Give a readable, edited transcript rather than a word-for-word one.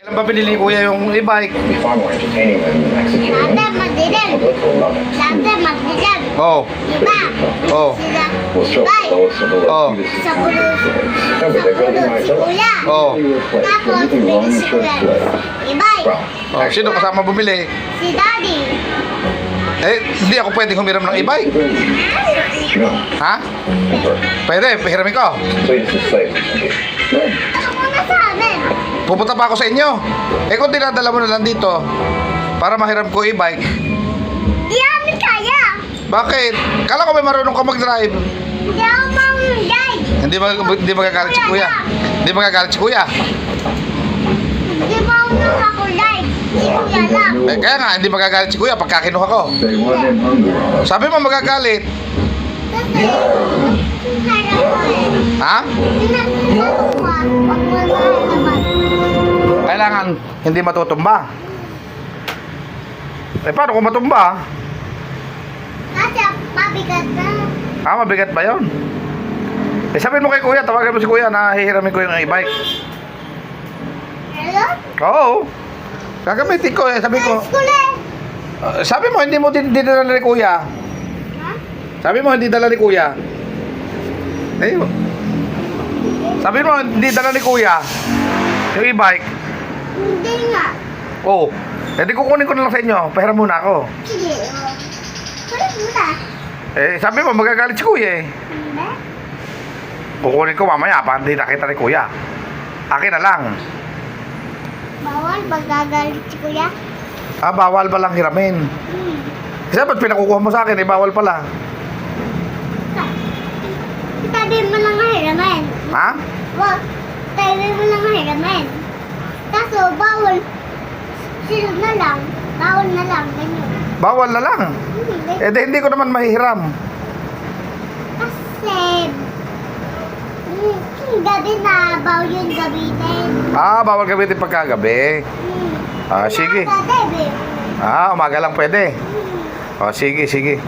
Alam ba pinili kuya yung e-bike? Dati madilim. Dati madilim. Oo. Diba? Oo. Sila, bye. Oo. Sa pulo si kuya. Oo. Tapos, bigay si kuya. Ibay. Oh, sino kasama bumili? Si daddy. Eh, hindi ako pwedeng humiram ng e-bike. Ha? Pwede, pahiramin ko. Ako muna sa amin. Pupunta pa ako sa inyo. Eh kung dinadala mo na lang dito para mahiram ko e-bike. Di amin kaya. Bakit? Kala ko may marunong ka mag-drive. Hindi ako mang-guide. Hindi magagalit si kuya. Hindi magagalit si kuya. Hindi mo ako guide. Si kuya lang. Eh, kaya nga, hindi magagalit si kuya pagka kinuha ko. Sabi mo magagalit. Kasi, harap ko eh. Ha? Pinagpapalok ko, wag mo na naman. Kailangan hindi matutumba. Eh, paano kung matumba? Kasi, mabigat na. Ah, mabigat ba yun? Eh, sabihin mo kay kuya, tawagan mo si kuya na hihiramin ko yung e-bike. Hello? Oo. Gagamitin ko eh, sabi ko. School eh. Sabi mo, hindi mo dinala ni kuya. Ha? Sabi mo, hindi dala ni kuya. Eh, sabi mo, hindi dala ni kuya. Yung e-bike. Hindi nga. Oo. Eh, di kukunin ko na lang sa inyo. Pahiram muna ako. Sige. Kulit mo na. Eh, sabi mo, magagalit si kuya eh. Hindi. Kukunin ko mamaya, para hindi nakita ni kuya. Akin na lang. Bawal magagalit si kuya. Ah, bawal ba lang hiramin? Kasi ba't pinakukuha mo sa akin? Eh, bawal pala. Tabi mo lang ang hiramin. Ha? Wag. Tabi mo lang ang hiramin. Kaso, bawal. Sila na lang. Bawal na lang. Ganyan. Bawal na lang. Hindi. Eh, di, hindi ko naman mahihiram. Kasi, gabi na, bawal yung gamitin. Ah, bawal gamitin pagkagabi. Ah, sige. Gabi. Ah, umaga lang pwede. Oh, sige, sige.